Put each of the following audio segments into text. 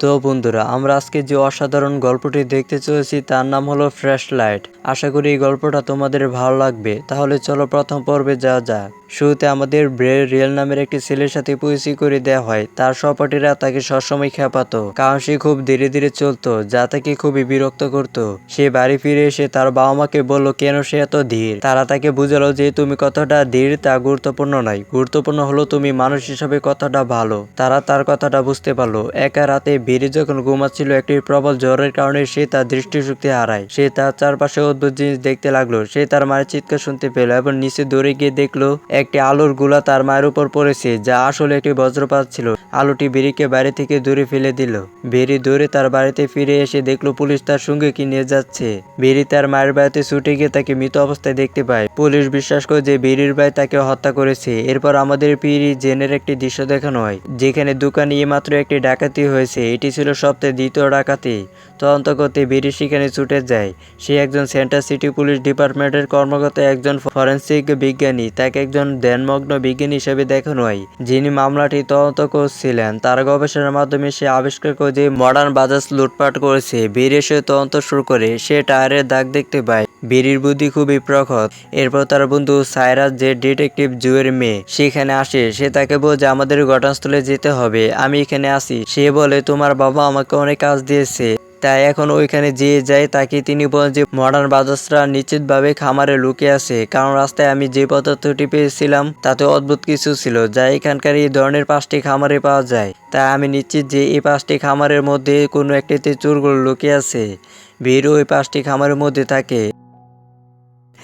তো বন্ধুরা, আমরা আজকে যে অসাধারণ গল্পটি দেখতে চলেছি তার নাম হলো ফ্রেশ লাইট। আশা করি এই গল্পটা তোমাদের ভালো লাগবে। তাহলে চলো প্রথম পর্বে যাওয়া যাক। শুরুতে আমাদের রিয়েল নামের একটি ছেলের সাথে পরিচয় করে দেওয়া হয়। তার সহপাঠীরা তাকে সবসময় খেপাতো, কারণ সে খুব ধীরে ধীরে চলতো, যা তাকে খুবই বিরক্ত করত। সে বাড়ি ফিরে এসে তার বাবা মাকে বলল কেন সে এত ধীর। তারা তাকে বুঝালো যে তুমি কতটা ধীর তা গুরুত্বপূর্ণ নয়, গুরুত্বপূর্ণ হলো তুমি মানুষ হিসাবে কতটা ভালো। তারা তার কথাটা বুঝতে পারলো। একা রাতে বেরি যখন ঘুমাচ্ছিল, একটি প্রবল জ্বরের কারণে সে তার দৃষ্টিশক্তি হারায়। সে তার চারপাশে অদ্ভুত জিনিস দেখতে লাগলো। সে তার মায়ের চিৎকার শুনতে পেল এবং নিচে দৌড়ে গিয়ে দেখলো একটি আলোর গোলা তার মায়ের উপর পড়েছে, যা আসলে একটি বজ্রপাত ছিল। আলোটি বেরিকে বাড়ি থেকে দূরে ফেলে দিল। বেরি দৌড়ে তার বাড়িতে ফিরে এসে দেখলো পুলিশ তার সঙ্গে কি নিয়ে যাচ্ছে। বেরি তার মায়ের বাড়িতে ছুটে গিয়ে তাকে মৃত অবস্থায় দেখতে পায়। পুলিশ বিশ্বাস করে যে বেরির ভাই তাকে হত্যা করেছে। এরপর আমাদের পিরি জেনের একটি দৃশ্য দেখানো হয়, যেখানে দোকানে মাত্র একটি ডাকাতি হয়েছে। এটি ছিল সপ্তাহে দ্বিতীয় ডাকাতি। তদন্ত করতে বেরি সেখানে ছুটে যায়। সে একজন সেন্ট্রাল সিটি পুলিশ ডিপার্টমেন্টের কর্মকর্তা, একজন ফরেন্সিক বিজ্ঞানী। তাকে একজন ধ্যানমগ্ন বিজ্ঞানী হিসেবে দেখানো হয়, যিনি মামলাটি তদন্ত করছিলেন। তার গবেষণার মাধ্যমে সে আবিষ্কার করে যে মডার্ন বাজাজ লুটপাট করেছে। বেরি সে তদন্ত শুরু করে। সে টায়ারের দাগ দেখতে পায়। বেরির বুদ্ধি খুবই প্রখর। এরপর তার বন্ধু সাইরাস, যে ডিটেকটিভ জুয়ের মেয়ে, সেখানে আসে। সে তাকে বলে আমাদের ঘটনাস্থলে যেতে হবে, আমি এখানে আছি। সে বলে তোমার বাবা আমাকে অনেক কাজ দিয়েছে, তাই এখন ওইখানে যেয়ে যায়। তাকে তিনি বলেন যে মডার্ন বাজাজরা নিশ্চিতভাবে খামারে লুকিয়ে আছে, কারণ রাস্তায় আমি যে পদার্থটি পেয়েছিলাম তাতে অদ্ভুত কিছু ছিল, যা এখানকার এই ধরনের 5টি খামারে পাওয়া যায়। তাই আমি নিশ্চিত যে এই 5টি খামারের মধ্যে কোনো একটিতে চোরগুলো লুকিয়ে আছে। বীর ওই 5টি খামারের মধ্যে থাকে।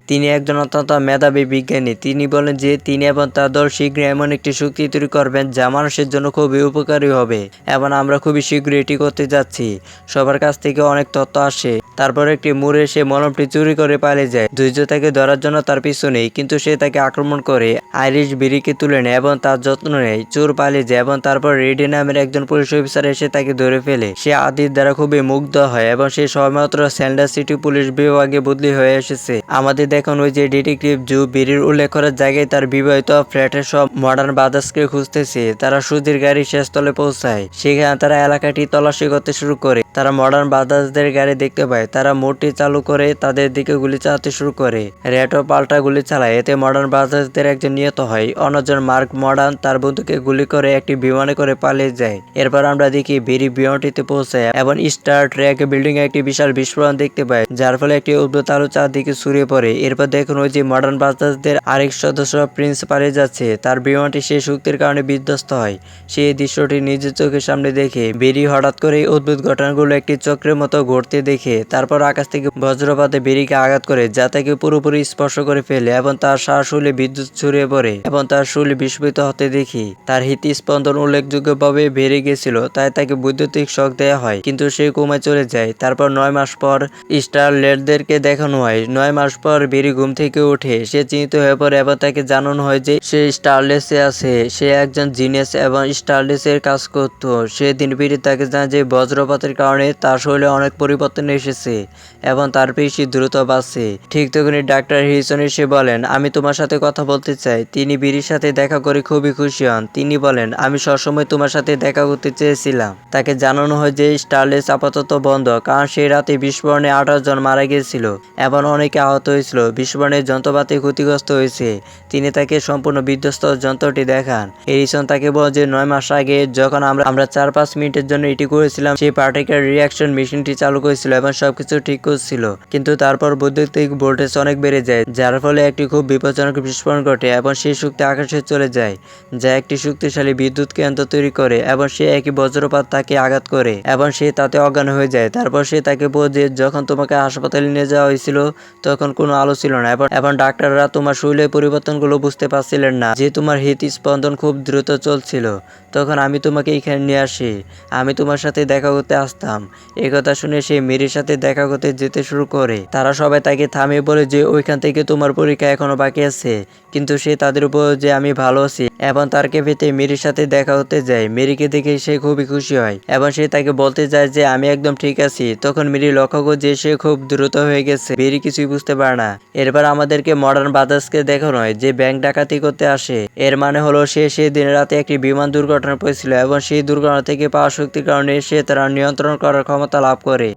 তিনি একজন অত্যন্ত মেধাবী বিজ্ঞানী। তিনি বলেন যে তিনি এবং তার দল শীঘ্রই এমন একটি শক্তি তৈরি করবেন যা মানুষের জন্য খুবই উপকারী হবে, এবং আমরা খুবই শীঘ্রই এটি করতে যাচ্ছি। সবার কাছ থেকে অনেক তথ্য আসে। তারপর একটি মোড়ে সে মলমটি চুরি করে পালিয়ে যায়। ধৈর্য তাকে ধরার জন্য তার পিছনেই, কিন্তু সে তাকে আক্রমণ করে। আইরিশ বেরিকে তুলে নেয় এবং তার যত্ন নেয়। চোর পালিয়ে যায় এবং তারপর রেডি নামের একজন পুলিশ অফিসার এসে তাকে ধরে ফেলে। সে আদির দ্বারা খুবই মুগ্ধ হয় এবং সে সবেমাত্র সেন্ট্রাল সিটি পুলিশ বিভাগে বদলি হয়ে এসেছে। আমাদের দেখুন ওই যে ডিটেকটিভ জু বেরির উল্লেখ করার জায়গায় তার বিবাহিত ফ্ল্যাটের সব মডার্ন বাজাজকে খুঁজতেছে। তারা সুধীর গাড়ি শেষতলে পৌঁছায়। সেখানে তারা এলাকাটি তল্লাশি করতে শুরু করে। তারা মডার্ন বাজাজদের গাড়ি দেখতে পায়। তারা মোটটি চালু করে তাদের দিকে গুলি চালাতে শুরু করে। রেটো পাল্টা গুলি চালায়। এতে মডার্ন বাজাজদের একজন নিহত হয়। অন্যজন মার্ক মডার্ন তার বন্ধুকে গুলি করে একটি বিমানে করে পালিয়ে যায়। এরপর আমরা দেখি বেরি বিমানটিতে পৌঁছায় এবং স্টার ট্রেক বিল্ডিং এ একটি বিশাল বিস্ফোরণ দেখতে পায়, যার ফলে একটি অদ্ভুত আলো চারদিকে ছড়িয়ে পড়ে। এরপর দেখুন ওই যে মডার্ন বাজাজদের আরেক সদস্য প্রিন্স পালিয়ে যাচ্ছে। তার বিমানটি সেই শক্তির কারণে বিধ্বস্ত হয়। সে এই দৃশ্যটি নিজের চোখের সামনে দেখে। বেরি হঠাৎ করে এই অদ্ভুত ঘটনাগুলো একটি চক্রের মতো ঘটতে দেখে। তারপর আকাশ থেকে বজ্রপাতে বেরিকে আঘাত করে, যা তাকে পুরোপুরি স্পর্শ করে ফেলে এবং তার শ্বাসুলে বিদ্যুৎ ছড়িয়ে পড়ে এবং তার শরীর বিস্ফোরিত হতে দেখি। তার হৃদস্পন্দন উল্লেখযোগ্যভাবে বেড়ে গেছিল, তাই তাকে বৈদ্যুতিক শক দেওয়া হয়, কিন্তু সে কোমায় চলে যায়। তারপর 9 মাস পর স্টারলেটদেরকে দেখানো হয়। 9 মাস পর বেরি ঘুম থেকে ওঠে। সে চিন্তিত হয়ে পড়ে এবং তাকে জানানো হয় যে সে স্টারলেসে আছে। সে একজন জিনিয়াস এবং স্টারলেসের কাজ করত। সেদিন বেরি তাকে জানায় যে বজ্রপাতের কারণে তার শরীরে অনেক পরিবর্তন এসেছে এবং তার পেশি দ্রুত বাড়ছে। ঠিক তখনই ডাক্তার হ্যারিসন এসে বলেন আমি তোমার সাথে কথা বলতে চাই। তিনি বেরির সাথে দেখা করে খুবই খুশি হন। তিনি বলেন আমি সবসময় তোমার সাথে দেখা করতে চেয়েছিলাম। তাকে জানানো হয় যে স্টারলেস আপাতত বন্ধ, কারণ সেই রাতে বিস্ফোরণে 18 জন মারা গিয়েছিল এবং অনেকে আহত হয়েছিল। বিস্ফোরণের যন্ত্রপাতি ক্ষতিগ্রস্ত হয়েছে। তিনি তাকে সম্পূর্ণ বিধ্বস্ত যন্ত্রটি দেখান। হ্যারিসন তাকে বলে যে 9 মাস আগে যখন আমরা 4-5 মিনিটের জন্য এটি করেছিলাম, সেই পার্টিকেল রিঅ্যাকশন মেশিনটি চালু করেছিল এবং সবকিছু ঠিক করছিল, কিন্তু তারপর বৈদ্যুতিক ভোল্টেজ অনেক বেড়ে যায়, যার ফলে একটি খুব বিপজ্জনক বিস্ফোরণ ঘটে এবং সেই শক্তি আকাশে চলে যায়, যা একটি শক্তিশালী বিদ্যুৎ কেন্দ্র তৈরি করে এবং সে একই বজ্রপাত তাকে আঘাত করে এবং সে তাতে অজ্ঞান হয়ে যায়। তারপর সে তাকে বলে যে যখন তোমাকে হাসপাতালে নিয়ে যাওয়া হয়েছিল তখন কোনো আলো ছিল না এবং ডাক্তাররা তোমার শরীরের পরিবর্তনগুলো বুঝতে পারছিলেন না, যে তোমার হৃদস্পন্দন খুব দ্রুত চলছিল। তখন আমি তোমাকে এখানে নিয়ে আসি। আমি তোমার সাথে দেখা করতে আসতাম। এই কথা শুনে সে মেরির সাথে দেখা করতে যেতে শুরু করে। তারা সবাই তাকে থামিয়ে বলে যে ওইখান থেকে তোমার পরীক্ষা এখনো বাকি আছে, কিন্তু সে তাদের উপর যে আমি ভালো আছি এবং তার ক্যাফেতে মেরির সাথে দেখা হতে যায়। মেরিকে দেখে সে খুবই খুশি হয় এবং সে তাকে বলতে যায় যে আমি একদম ঠিক আছি। তখন মেরি লক্ষ্য করে যে সে খুব দ্রুত হয়ে গেছে। মেরি কিছুই বুঝতে পারে না। এরপর আমাদেরকে মডার্ন বাদাসকে দেখানো হয় যে ব্যাংক ডাকাতি করতে আসে। এর মানে হলো সে সেই দিন রাতে একটি বিমান দুর্ঘটনা পড়েছিল এবং সেই দুর্ঘটনা থেকে পাওয়া শক্তির কারণে সে তারা নিয়ন্ত্রণ করার ক্ষমতা লাভ করে।